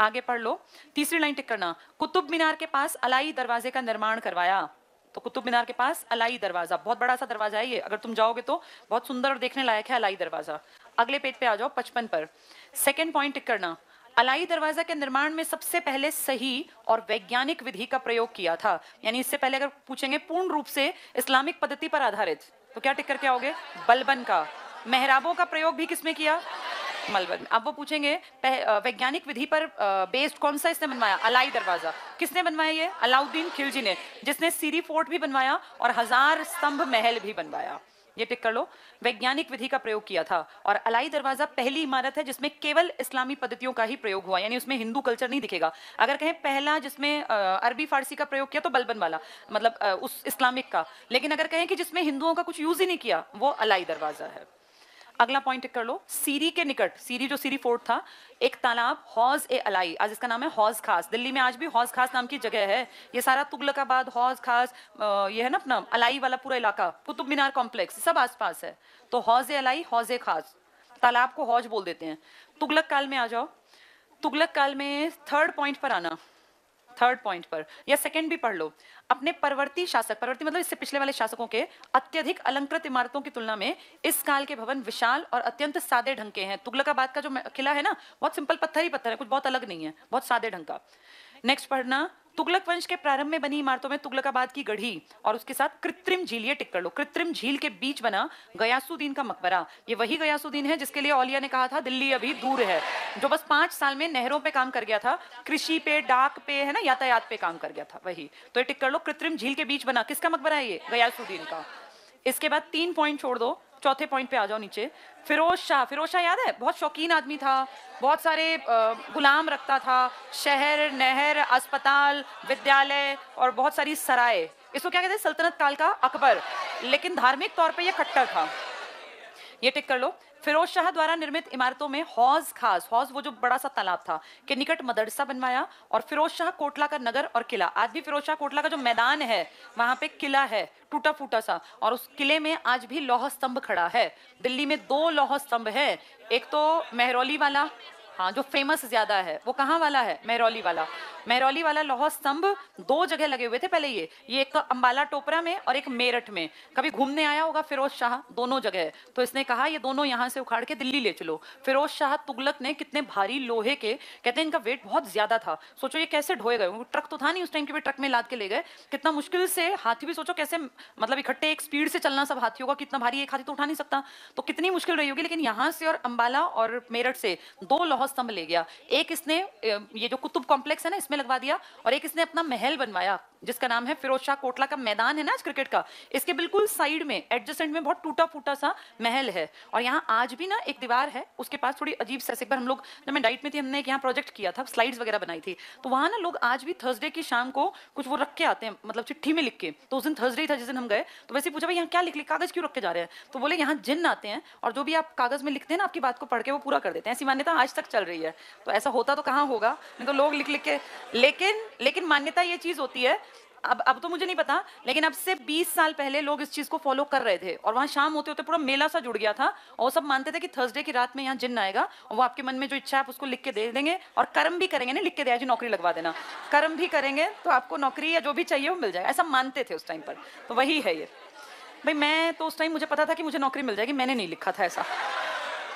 आगे पढ़ लो, तीसरी लाइन टिक करना, कुतुब मीनार के पास अलाई दरवाजे का निर्माण करवाया। तो कुतुब मीनार के पास अलाई दरवाजा, बहुत बड़ा सा दरवाजा है ये, अगर तुम जाओगे तो बहुत सुंदर और देखने लायक है अलाई दरवाजा। अगले पेज पे आ जाओ, 55 पर। सेकंड पॉइंट टिक करना, अलाई दरवाजा के निर्माण में सबसे पहले सही और वैज्ञानिक विधि का प्रयोग किया था। यानी इससे पहले अगर पूछेंगे पूर्ण रूप से इस्लामिक पद्धति पर आधारित, तो क्या टिक करके आओगे? बलबन का। मेहराबों का प्रयोग भी किसमें किया? बलबन। अब वो पूछेंगे वैज्ञानिक विधि पर बेस्ड कौन सा इसने बनवाया? अलाई दरवाजा। किसने बनवाया ये? अलाउद्दीन खिलजी ने, जिसने सीरी फोर्ट भी बनवाया और 1000 स्तंभ महल भी बनवाया। ये टिक कर लो, वैज्ञानिक विधि का प्रयोग किया था। और अलाई दरवाजा पहली इमारत है जिसमें केवल इस्लामी पद्धतियों का ही प्रयोग हुआ, यानी उसमें हिंदू कल्चर नहीं दिखेगा। अगर कहें पहला जिसमें अरबी फारसी का प्रयोग किया तो बलबन वाला, मतलब उस इस्लामिक का। लेकिन अगर कहें कि जिसमें हिंदुओं का कुछ यूज ही नहीं किया, वो अलाई दरवाजा है। अगला पॉइंट टिक कर लो, सीरी के निकट, सीरी जो सीरी फोर्ट था, एक तालाब हौज ए अलाई, आज इसका नाम है हौज खास। दिल्ली में आज भी हौज खास नाम की जगह है। ये सारा तुगलकाबाद, हौज खास, ये है ना अपना अलाई वाला पूरा इलाका, कुतुब मीनार कॉम्प्लेक्स, सब आसपास है। तो हौज ए अलाई, हौज ए खास, तालाब को हौज बोल देते हैं। तुगलक काल में आ जाओ, तुगलक काल में थर्ड पॉइंट पर आना, थर्ड पॉइंट पर, या सेकंड भी पढ़ लो। अपने परवर्ती शासक, परवर्ती मतलब इससे पिछले वाले शासकों के अत्यधिक अलंकृत इमारतों की तुलना में इस काल के भवन विशाल और अत्यंत सादे ढंग के हैं। तुगलकाबाद का जो किला है ना, बहुत सिंपल पत्थर ही पत्थर है, कुछ बहुत अलग नहीं है, बहुत सादे ढंग का। नेक्स्ट पढ़ना, तुगलक वंश के प्रारंभ में बनी इमारतों में तुगलकाबाद की गढ़ी और उसके साथ कृत्रिम झील, ये टिक कर लो, कृत्रिम झील के बीच बना गयासुद्दीन का मकबरा। ये वही गयासुद्दीन है जिसके लिए औलिया ने कहा था दिल्ली अभी दूर है, जो बस 5 साल में नहरों पे काम कर गया था, कृषि पे, डाक पे, है ना, यातायात पे काम कर गया था, वही। तो ये टिक कर लो, कृत्रिम झील के बीच बना, किसका मकबरा है ये? गयासुद्दीन का। इसके बाद 3 पॉइंट छोड़ दो, चौथे पॉइंट पे आ जाओ नीचे। फिरोज शाह याद है, बहुत शौकीन आदमी था, बहुत सारे गुलाम रखता था, शहर, नहर, अस्पताल, विद्यालय और बहुत सारी सराय। इसको क्या कहते हैं, सल्तनत काल का अकबर, लेकिन धार्मिक तौर पे ये खट्टर था। ये टिक कर लो। फिरोज शाह द्वारा निर्मित इमारतों में हौज खास, हौज वो जो बड़ा सा तालाब था, के निकट मदरसा बनवाया। और फिरोज शाह कोटला का नगर और किला, आज भी फिरोज शाह कोटला का जो मैदान है वहां पे किला है टूटा फूटा सा, और उस किले में आज भी लौह स्तंभ खड़ा है। दिल्ली में 2 लौह स्तंभ है, एक तो मेहरौली वाला, हाँ जो फेमस ज्यादा है, वो कहाँ वाला है, मेहरौली वाला। मेहरौली वाला लौह स्तंभ 2 जगह लगे हुए थे पहले, ये एक तो अंबाला टोपरा में और एक मेरठ में। कभी घूमने आया होगा फिरोज शाह दोनों जगह, तो इसने कहा ये दोनों यहाँ से उखाड़ के दिल्ली ले चलो। फिरोज शाह तुगलक ने कितने भारी लोहे के, कहते हैं इनका वेट बहुत ज्यादा था, सोचो ये कैसे ढोए गए, ट्रक तो था नहीं उस टाइम के, भी ट्रक में लाद के ले गए, कितना मुश्किल से। हाथी भी सोचो कैसे, मतलब इकट्ठे एक स्पीड से चलना सब हाथियों का, कितना भारी, एक हाथी तो उठा नहीं सकता, तो कितनी मुश्किल रही होगी। लेकिन यहाँ से और अंबाला और मेरठ से 2 लौह स्तंभ ले गया। एक इसने ये जो कुतुब कॉम्प्लेक्स है ना इसमें लगवा दिया, और एक इसने अपना महल बनवाया जिसका नाम है फिरोज शाह कोटला का मैदान है ना आज क्रिकेट का, इसके बिल्कुल साइड में एडजेसेंट में बहुत टूटा फूटा सा महल है। और यहाँ आज भी ना एक दीवार है उसके पास थोड़ी अजीब सा, एक बार हम लोग जब मैं डाइट में थी हमने एक यहाँ प्रोजेक्ट किया था, स्लाइड्स वगैरह बनाई थी, तो वहाँ ना लोग आज भी थर्सडे की शाम को कुछ वो रख के आते हैं, मतलब चिट्ठी में लिख के। तो उस दिन थर्सडे था जिस दिन हम गए, तो वैसे पूछा भाई यहाँ क्या लिख लिख, कागज क्यों रख के जा रहे हैं, तो बोले यहाँ जिन्न आते हैं और जो भी आप कागज में लिखते हैं ना आपकी बात को पढ़ के वो पूरा कर देते हैं, ऐसी मान्यता आज तक चल रही है। तो ऐसा होता तो कहाँ होगा, नहीं तो लोग लिख लिख के, लेकिन मान्यता ये चीज होती है। अब तो मुझे नहीं पता, लेकिन अब से 20 साल पहले लोग इस चीज को फॉलो कर रहे थे, और वहां शाम होते होते पूरा मेला सा जुड़ गया था, और वो सब मानते थे कि थर्सडे की रात में यहाँ जिन्न आएगा और वो आपके मन में जो इच्छा है आप उसको लिख के दे देंगे, और कर्म भी करेंगे ना, लिख के दिया जी नौकरी लगवा देना, कर्म भी करेंगे तो आपको नौकरी या जो भी चाहिए वो मिल जाएगा, ऐसा मानते थे उस टाइम पर। तो वही है ये भाई, मैं तो उस टाइम मुझे पता था कि मुझे नौकरी मिल जाएगी, मैंने नहीं लिखा था ऐसा।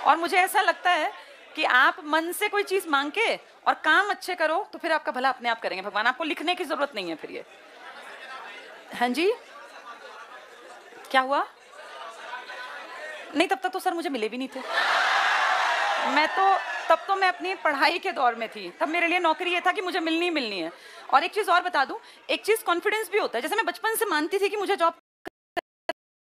और मुझे ऐसा लगता है कि आप मन से कोई चीज मांग के और काम अच्छे करो तो फिर आपका भला अपने आप करेंगे भगवान, आपको लिखने की जरूरत नहीं है फिर ये। हाँ जी, क्या हुआ? नहीं, तब तक तो सर मुझे मिले भी नहीं थे, तब तो मैं अपनी पढ़ाई के दौर में थी, तब मेरे लिए नौकरी ये था कि मुझे मिलनी है। और एक चीज और बता दूं, एक चीज कॉन्फिडेंस भी होता है, जैसे मैं बचपन से मानती थी कि मुझे जॉब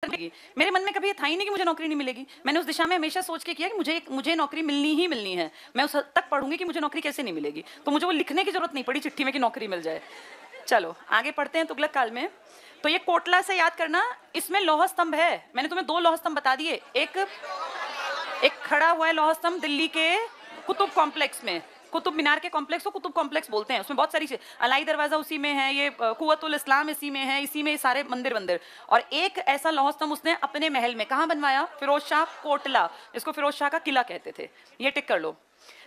मिलेगी, मेरे मन में कभी ये था ही नहीं कि मुझे नौकरी नहीं मिलेगी, मैंने उस दिशा में हमेशा सोच के किया कि मुझे नौकरी मिलनी ही मिलनी है, मैं उस हद तक पढ़ूंगी कि मुझे नौकरी कैसे नहीं मिलेगी, तो मुझे वो लिखने की जरूरत नहीं पड़ी चिट्ठी में कि नौकरी मिल जाए। चलो आगे पढ़ते हैं तुगलक काल में। तो ये कोटला से याद करना, इसमें लौह स्तंभ है, मैंने तुम्हें 2 लौह स्तंभ बता दिए, एक खड़ा हुआ है लौह स्तंभ दिल्ली के कुतुब कॉम्प्लेक्स में, कुतुब मीनार के कॉम्प्लेक्स को कुतुब कॉम्प्लेक्स बोलते हैं, उसमें बहुत सारी चीज, अलाई दरवाजा उसी में है, ये कुव्वतुल इस्लाम इसी में है, इसी में सारे मंदिर। और एक ऐसा लौह स्तंभ उसने अपने महल में कहाँ बनवाया, फिरोज शाह कोटला, जिसको फिरोज शाह का किला कहते थे। ये टिक कर लो,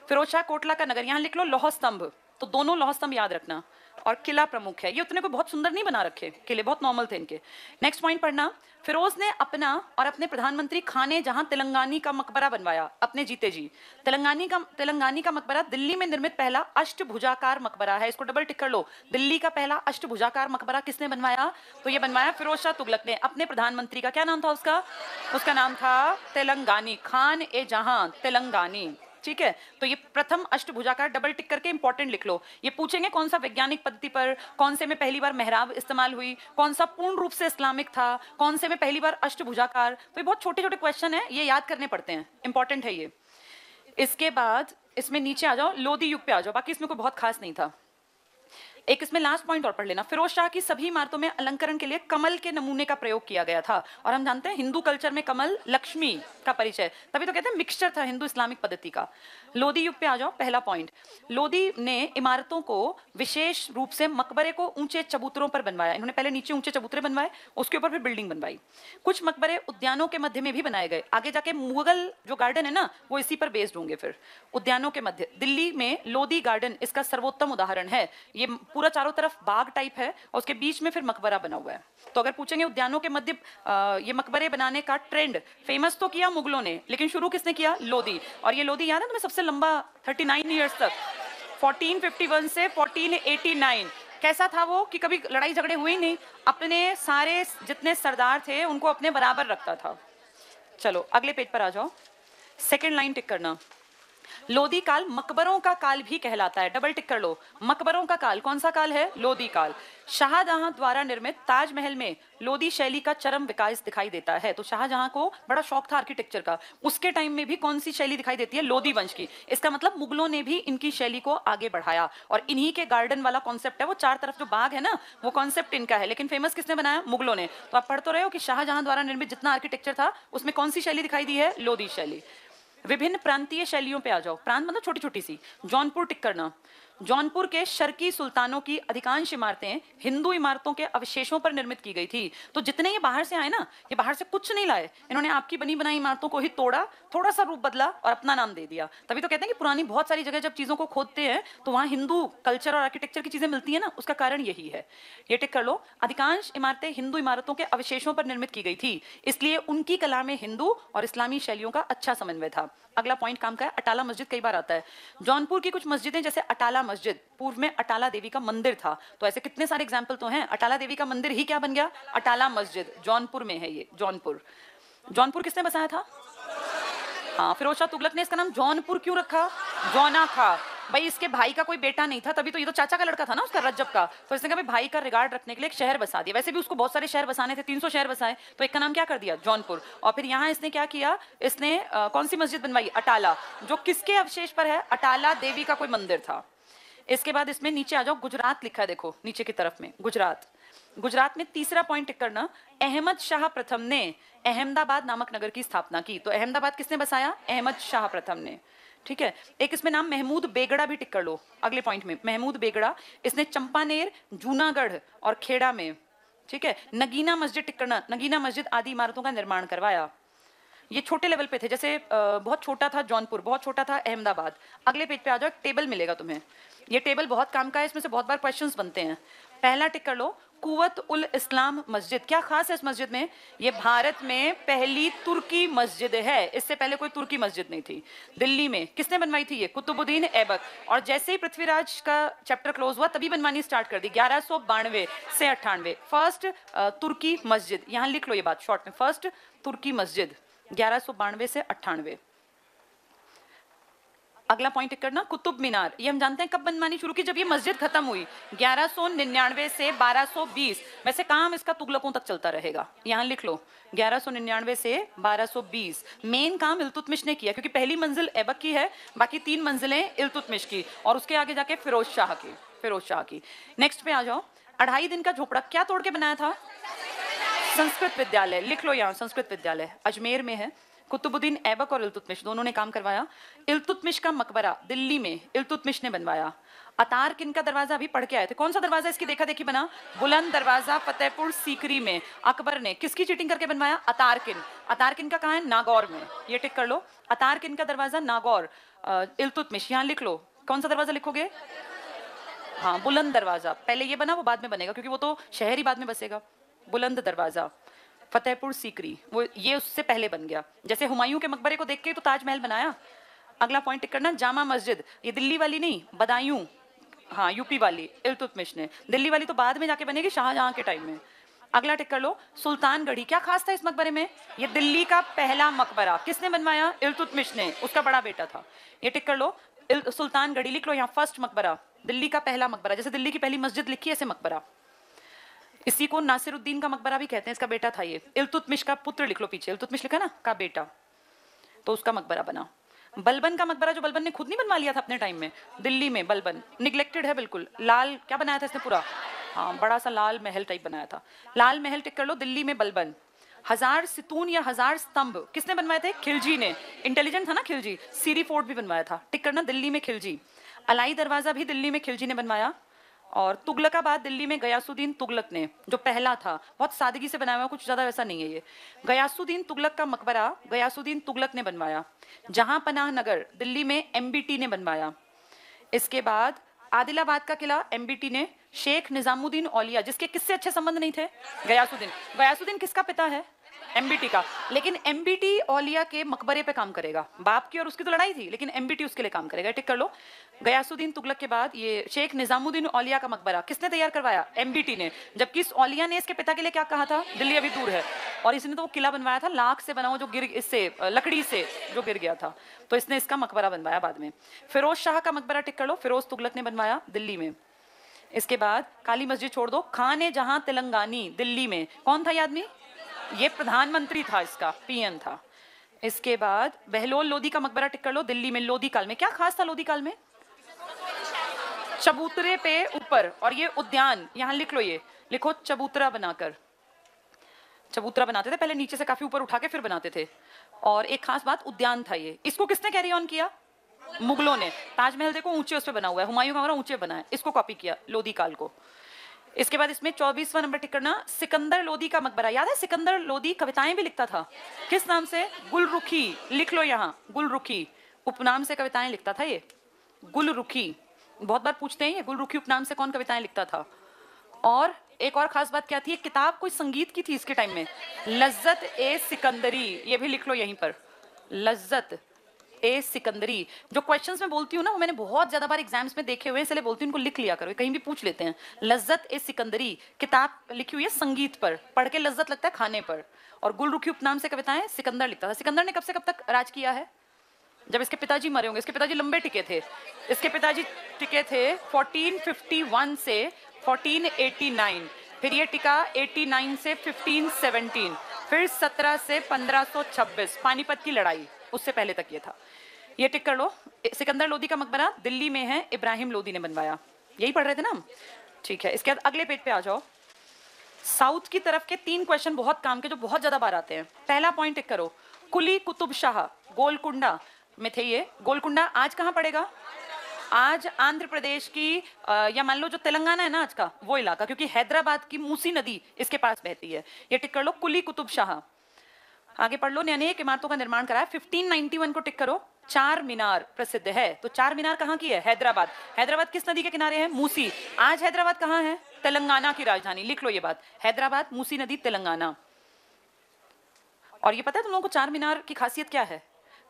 फिरोज शाह कोटला का नगर, यहाँ लिख लो लौह स्तंभ, तो दोनों लौह स्तंभ याद रखना, और किला प्रमुख है। ये उतने को बहुत सुंदर नहीं बना रखे किले, बहुत नॉर्मल थे इनके। नेक्स्ट पॉइंट पढ़ना, फिरोज ने अपना और अपने प्रधानमंत्री खाने जहां तेलंगानी का मकबरा बनवाया अपने जीते जी। तेलंगानी का मकबरा दिल्ली में निर्मित पहला अष्टभुजाकार मकबरा है, इसको डबल टिक कर लो, दिल्ली का पहला अष्टभुजाकार मकबरा किसने बनवाया, तो ये बनवाया फिरोज शाह तुगलक ने अपने प्रधानमंत्री का, क्या नाम था उसका नाम था तेलंगानी, खान ए जहां तेलंगानी, ठीक है। तो ये प्रथम अष्टभुजाकार, डबल टिक करके इंपॉर्टेंट लिख लो। ये पूछेंगे कौन सा वैज्ञानिक पद्धति पर, कौन से में पहली बार मेहराब इस्तेमाल हुई, कौन सा पूर्ण रूप से इस्लामिक था, कौन से में पहली बार अष्टभुजाकार, तो ये बहुत छोटे छोटे क्वेश्चन है, ये याद करने पड़ते हैं, इंपॉर्टेंट है ये। इसके बाद इसमें नीचे आ जाओ, लोधी युग पे आ जाओ, बाकी इसमें कोई बहुत खास नहीं था। एक इसमें लास्ट पॉइंट और पढ़ लेना, फिरोज शाह की सभी इमारतों में अलंकरण के लिए कमल के नमूने का प्रयोग किया गया था, और हम जानते हैं हिंदू कल्चर में कमल लक्ष्मी का परिचय, तभी तो कहते हैं मिक्सचर था हिंदू इस्लामिक पद्धति का। लोधी युग पे आ जाओ, पहला पॉइंट, लोधी ने इमारतों को विशेष रूप से मकबरे को ऊंचे चबूतरों पर बनवाया, इन्होंने पहले नीचे ऊंचे चबूतरे बनवाए, उसके ऊपर फिर बिल्डिंग बनवाई। कुछ मकबरे उद्यानों के मध्य में भी बनाए गए, आगे जाके मुगल जो गार्डन है ना वो इसी पर बेस्ड होंगे। फिर उद्यानों के मध्य, दिल्ली में लोधी गार्डन इसका सर्वोत्तम उदाहरण है, ये पूरा चारों तरफ बाग टाइप है और उसके बीच में फिर मकबरा बना हुआ है। तो अगर पूछेंगे उद्यानों के मध्य ये मकबरे बनाने का ट्रेंड फेमस तो किया मुगलों ने, लेकिन शुरू किसने किया, लोधी। और ये लोधी याद है तुम्हें, सबसे लंबा 39 ईयर्स तक, 1451 से 1489। कैसा था वो कि कभी लड़ाई झगड़े हुए ही नहीं, अपने सारे जितने सरदार थे उनको अपने बराबर रखता था। चलो अगले पेज पर आ जाओ, सेकेंड लाइन टिक करना। लोधी काल मकबरों का काल भी कहलाता है, डबल टिक कर लो। मकबरों का काल कौन सा काल है? लोधी काल। शाहजहां द्वारा निर्मित ताजमहल में लोधी शैली का चरम विकास दिखाई देता है। तो शाहजहां को बड़ा शौक था आर्किटेक्चर का, उसके टाइम में भी कौन सी शैली दिखाई देती है? लोधी वंश की। इसका मतलब मुगलों ने भी इनकी शैली को आगे बढ़ाया, और इन्हीं के गार्डन वाला कॉन्सेप्ट है, वो चार तरफ जो बाग है ना, वो कॉन्सेप्ट इनका है, लेकिन फेमस किसने बनाया? मुगलों ने। तो आप पढ़ तो रहे हो कि शाहजहां द्वारा निर्मित जितना आर्किटेक्चर था उसमें कौन सी शैली दिखाई दी है? लोधी शैली। विभिन्न प्रांतीय शैलियों पे आ जाओ। प्रांत मतलब छोटी छोटी सी। जौनपुर टिक करना। जौनपुर के शर्की सुल्तानों की अधिकांश इमारतें हिंदू इमारतों के अवशेषों पर निर्मित की गई थी। तो जितने ये बाहर से आए ना, ये बाहर से कुछ नहीं लाए, इन्होंने आपकी बनी बनाई इमारतों को ही तोड़ा, थोड़ा सा रूप बदला और अपना नाम दे दिया। तभी तो कहते हैं कि पुरानी बहुत सारी जगह जब चीजों को खोदते हैं तो वहां हिंदू कल्चर और आर्किटेक्चर की चीजें मिलती है ना, उसका कारण यही है। ये टिक कर लो। अधिकांश इमारतें हिंदू इमारतों के अवशेषों पर निर्मित की गई थी, इसलिए उनकी कला में हिंदू और इस्लामी शैलियों का अच्छा समन्वय था। अगला पॉइंट काम का है, अटाला मस्जिद कई बार आता है। जौनपुर की कुछ मस्जिदें जैसे अटाला मस्जिद, पूर्व में अटाला देवी का मंदिर था। तो ऐसे कितने सारे एग्जाम्पल तो हैं। अटाला देवी का मंदिर ही क्या बन गया? अटाला मस्जिद। जौनपुर में है ये, जौनपुर। जौनपुर किसने बसाया था? हाँ, फिरोज शाह तुगलक ने इसका नाम जौनपुर क्यों रखा? जौना खा। भाई इसके भाई का कोई बेटा नहीं था, तभी तो, ये तो चाचा का लड़का था ना उसका, रज्जब का। तो इसने कहा भाई का रिगार्ड रखने के लिए एक शहर बसा दिया। वैसे भी उसको बहुत सारे शहर बसाने थे, 300 शहर बसाए, तो एक का नाम क्या कर दिया? जौनपुर। और फिर यहाँ इसने क्या किया? इसने कौन सी मस्जिद बनवाई? अटाला, जो किसके अवशेष पर है? अटाला देवी का कोई मंदिर था। इसके बाद इसमें नीचे आ जाओ, गुजरात लिखा है, देखो नीचे की तरफ में गुजरात। गुजरात में तीसरा पॉइंट टिक करना, अहमद शाह प्रथम ने अहमदाबाद नामक नगर की स्थापना की। तो अहमदाबाद किसने बसाया? अहमद शाह प्रथम ने। ठीक है। एक इसमें नाम महमूद बेगड़ा भी टिक कर लो अगले पॉइंट में। महमूद बेगड़ा, इसने चंपानेर, जूनागढ़ और खेड़ा में, ठीक है, नगीना मस्जिद टिक करना, नगीना मस्जिद आदि इमारतों का निर्माण करवाया। ये छोटे लेवल पे थे, जैसे बहुत छोटा था जौनपुर, बहुत छोटा था अहमदाबाद। अगले पेज पे आ जाओ, एक टेबल मिलेगा तुम्हें। ये टेबल बहुत काम का है, इसमें से बहुत बार क्वेश्चंस बनते हैं। पहला टिक कर लो, कुवत उल इस्लाम मस्जिद। क्या खास है इस मस्जिद में? ये भारत में पहली तुर्की मस्जिद है, इससे पहले कोई तुर्की मस्जिद नहीं थी। दिल्ली में किसने बनवाई थी? ये कुतुबुद्दीन ऐबक। और जैसे ही पृथ्वीराज का चैप्टर क्लोज हुआ तभी बनवानी स्टार्ट कर दी, 1192 से 98। फर्स्ट तुर्की मस्जिद, यहाँ लिख लो ये बात शॉर्ट में, फर्स्ट तुर्की मस्जिद 1192 से 98। अगला पॉइंट करना, कुतुब मीनार। ये हम जानते हैं कब बनवानी शुरू की? जब ये मस्जिद खत्म हुई, 1199 से 1220। वैसे काम इसका तुगलकों तक चलता रहेगा, यहाँ लिख लो 1199 से 1220। मेन काम इल्तुतमिश ने किया, क्योंकि पहली मंजिल ऐबक की है, बाकी 3 मंजिलें इल्तुतमिश की, और उसके आगे जाके फिरोज शाह की, फिरोज शाह की। नेक्स्ट पे आ जाओ, 2.5 दिन का झोपड़ा क्या तोड़ के बनाया था? संस्कृत विद्यालय, लिख लो यहाँ, संस्कृत विद्यालय अजमेर में है। कुतुबुद्दीन ऐबक और इल्तुतमिश दोनों ने काम करवाया। इल्तुतमिश का मकबरा दिल्ली में इल्तुतमिश ने बनवाया। अतार किन का दरवाजा अभी पढ़ के आए थे, कौन सा दरवाजा इसकी देखा देखी बना? बुलंद दरवाजा फतेहपुर सीकरी में। अकबर ने किसकी चीटिंग करके बनवाया? अतार किन। अतार किन का कहाँ है? नागौर में। ये टिक कर लो, अतार किन का दरवाजा नागौर, इल्तुतमिश। यहाँ लिख लो, कौन सा दरवाजा लिखोगे? हाँ, बुलंद दरवाजा। पहले ये बना, वो बाद में बनेगा, क्योंकि वो तो शहर ही बाद में बसेगा। बुलंद दरवाजा फतेहपुर सीकरी, वो ये उससे पहले बन गया। जैसे हुमायूं के मकबरे को देख के तो ताजमहल बनाया। अगला पॉइंट टिक करना, जामा मस्जिद, ये दिल्ली वाली नहीं, बदायूं, हाँ यूपी वाली, इल्तुतमिश ने। दिल्ली वाली तो बाद में जाके बनेगी शाहजहां के टाइम में। अगला टिक कर लो, सुल्तानगढ़ी। क्या खास था इस मकबरे में? ये दिल्ली का पहला मकबरा किसने बनवाया? इल्तुतमिश ने, उसका बड़ा बेटा था। ये टिक कर लो, सुल्तानगढ़ी लिख लो यहाँ, फर्स्ट मकबरा, दिल्ली का पहला मकबरा। जैसे दिल्ली की पहली मस्जिद लिखी है, ऐसे मकबरा। इसी को नासिरुद्दीन का मकबरा भी कहते हैं, इसका बेटा था ये। इल्तुतमिश का पुत्र लिख लो पीछे, इल्तुतमिश लिखा ना, का बेटा, तो उसका मकबरा बना। बलबन का मकबरा, जो बलबन ने खुद नहीं बनवा लिया था अपने टाइम में, दिल्ली में बलबन निग्लेक्टेड है बिल्कुल। लाल क्या बनाया था इसने पूरा? हाँ, बड़ा सा लाल महल टाइप बनाया था। लाल महल टिक कर लो, दिल्ली में बलबन। 1000 सितून या 1000 स्तंभ किसने बनवाए थे? खिलजी ने। इंटेलिजेंट था ना खिलजी। सीरी फोर्ट भी बनवाया था, टिक करना, दिल्ली में खिलजी। अलाई दरवाजा भी दिल्ली में खिलजी ने बनवाया। और तुगलकाबाद दिल्ली में गयासुद्दीन तुगलक ने, जो पहला था, बहुत सादगी से बनाया हुआ, कुछ ज्यादा वैसा नहीं है ये। गयासुद्दीन तुगलक का मकबरा गयासुद्दीन तुगलक ने बनवाया। जहां पनाह नगर दिल्ली में एमबीटी ने बनवाया। इसके बाद आदिलाबाद का किला एमबीटी ने। शेख निजामुद्दीन औलिया, जिसके किससे अच्छे संबंध नहीं थे? गयासुद्दीन। गयासुद्दीन किसका पिता है? एमबीटी का। लेकिन एमबीटी औलिया के मकबरे पे काम करेगा, बाप की और उसकी तो लड़ाई थी, लेकिन एमबीटी उसके लिए काम करेगा। टिक कर लो। गयासुद्दीन तुगलक के बाद ये शेख निजामुद्दीन औलिया का मकबरा किसने तैयार करवाया? एमबीटी ने। जबकि इस औलिया ने इसके पिता के लिए क्या कहा था? दिल्ली अभी दूर है, और इसने तो वो किला बनवाया था लाख से बना हुआ, जो गिर इससे लकड़ी से जो गिर गया था, तो इसने इसका मकबरा बनवाया बाद में। फिरोज शाह का मकबरा टिक कर लो, फिरोज तुगलक ने बनवाया दिल्ली में। इसके बाद काली मस्जिद छोड़ दो, खाने जहां तेलंगानी दिल्ली में, कौन था ये आदमी? ये प्रधानमंत्री था, इसका पीएम था। इसके बाद बहलोल लोधी का मकबरा टिक कर लो, दिल्ली में लोधी काल में। क्या खास था लोधी काल में? चबूतरे पे ऊपर, और ये उद्यान, यहां लिख लो, ये लिखो चबूतरा बनाकर। चबूतरा बनाते थे पहले, नीचे से काफी ऊपर उठा के फिर बनाते थे, और एक खास बात उद्यान था ये। इसको किसने कैरी ऑन किया? मुगलों ने। ताजमहल देखो ऊंचे उस पे बना हुआ है, हुमायूं का ऊंचे बना है, इसको कॉपी किया लोधी काल को। इसके बाद इसमें 24वां नंबर टिक करना, सिकंदर लोधी का मकबरा। याद है सिकंदर लोधी कविताएं भी लिखता था, किस नाम से? गुलरुखी। लिख लो यहाँ, गुलरुखी उपनाम से कविताएं लिखता था ये, गुलरुखी। बहुत बार पूछते हैं ये गुलरुखी उपनाम से कौन कविताएं लिखता था। और एक और खास बात क्या थी, एक किताब कोई संगीत की थी इसके टाइम में, लज्जत ए सिकंदरी, ये भी लिख लो यहीं पर, लज्जत ए सिकंदरी। जो क्वेश्चंस मैं बोलती हूँ ना, वो मैंने बहुत ज्यादा बार एग्जाम्स में देखे हुए हैं, इसलिए बोलती हूँ इनको लिख लिया करो, कहीं भी पूछ लेते हैं। लज्जत ए सिकंदरी किताब लिखी हुई है संगीत पर, पढ़ के लज्जत लगता है खाने पर। और गुलरुखी उपनाम से कविताएं सिकंदर लिखता था। सिकंदर ने कब से कब तक राज किया है? जब इसके पिताजी मरे होंगे। इसके पिताजी लंबे टिके थे, इसके पिताजी टिके थे 1451 से 1489, फिर ये टिका 89 से 1517, फिर 17 से 1526, पानीपत की लड़ाई, उससे पहले तक ये था। ये टिक कर लो। सिकंदर लोधी का मकबरा दिल्ली में है, इब्राहिम लोधी ने बनवाया। यही पढ़ रहे थे ना हम? ठीक है। इसके बाद अगले पेज पे आ जाओ। साउथ की तरफ के 3 क्वेश्चन बहुत काम के, जो बहुत ज्यादा बार आते हैं। पहला पॉइंट टिक करो, कुली कुतुब शाह गोलकुंडा में थे ये। गोलकुंडा आज कहाँ पड़ेगा? आज आंध्र प्रदेश की या मान लो जो तेलंगाना है ना आज का, वो इलाका, क्योंकि हैदराबाद की मूसी नदी इसके पास बहती है। ये टिक कर लो, कुली कुतुब शाह। आगे पढ़ लो, ने अनेक इमारतों का निर्माण कराया। 1591 को टिक करो, चार मीनार प्रसिद्ध है। तो चार मीनार कहाँ की है? हैदराबाद। हैदराबाद किस नदी के किनारे है? मूसी। आज हैदराबाद कहाँ है? तेलंगाना की राजधानी। लिख लो ये बात, हैदराबाद, मूसी नदी, तेलंगाना। और ये पता है तुम लोगों को चार मीनार की खासियत क्या है?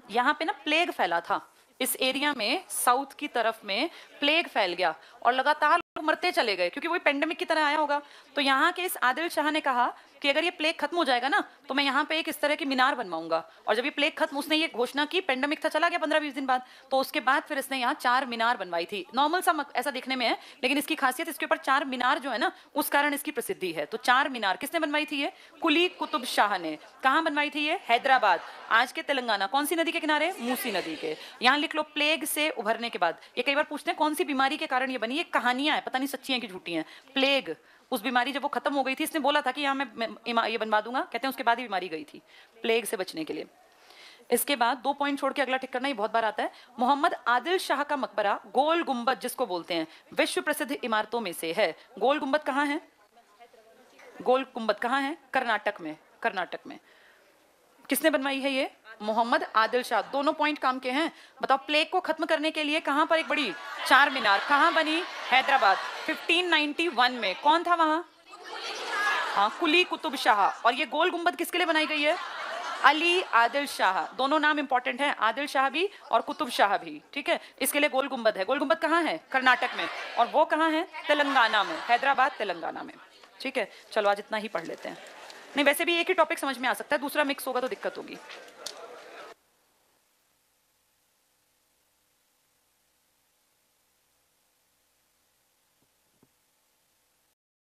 यहाँ पे ना प्लेग फैला था इस एरिया में, साउथ की तरफ में प्लेग फैल गया और लगातार लोग मरते चले गए, क्योंकि वही पेंडेमिक की तरह आया होगा। तो यहाँ के इस आदिल शाह ने कहा कि अगर ये प्लेग खत्म हो जाएगा ना, तो मैं यहाँ पे एक इस तरह की मीनार बनवाऊंगा। और जब ये प्लेग खत्म, उसने ये घोषणा की, पेंडेमिक था चला गया 15-20 दिन बाद, तो उसके बाद फिर इसने यहाँ चार मीनार बनवाई थी। नॉर्मल सा ऐसा दिखने में है, लेकिन इसकी खासियत इसके ऊपर चार मीनार जो है ना, उस कारण इसकी प्रसिद्धि है। तो चार मीनार किसने बनवाई थी? ये कुली कुतुब शाह ने। कहाँ बनवाई थी ये? हैदराबाद, आज के तेलंगाना। कौन सी नदी के किनारे? मूसी नदी के। यहाँ लिख लो, प्लेग से उभरने के बाद। ये कई बार पूछते हैं कौन सी बीमारी के कारण ये बनी, ये कहानियां है, पता नहीं सच्ची हैं कि झूठी हैं। प्लेग, उस बीमारी जब वो खत्म हो गई थी, इसने बोला था कि यहाँ मैं ये बनवा दूंगा, कहते हैं उसके बाद ही बीमारी गई थी, प्लेग से बचने के लिए। इसके बाद 2 पॉइंट छोड़ के अगला टिक करना, ये बहुत बार आता है। मोहम्मद आदिल शाह का मकबरा, गोल गुंबद जिसको बोलते हैं, विश्व प्रसिद्ध इमारतों में से है। गोल गुंबद कहाँ है? गोल गुंबद कहाँ है? कर्नाटक में। कर्नाटक में। किसने बनवाई है ये? मोहम्मद आदिल शाह। दोनों पॉइंट काम के हैं। बताओ, प्लेग को खत्म करने के लिए कहां पर एक बड़ी चार मीनार कहां बनी? हैदराबाद। 1591 में कौन था वहां? हाँ, कुली कुतुब शाह। और ये गोल गुंबद किसके लिए बनाई गई है? अली आदिल शाह। दोनों नाम इंपॉर्टेंट हैं, आदिल शाह भी और कुतुब शाह भी, ठीक है। इसके लिए गोल गुंबद है। गोल गुंबद कहाँ है? कर्नाटक में। और वो कहाँ है? तेलंगाना में। हैदराबाद, तेलंगाना में, ठीक है। चलो आज इतना ही पढ़ लेते हैं। नहीं, वैसे भी एक ही टॉपिक समझ में आ सकता है, दूसरा मिक्स होगा तो दिक्कत होगी।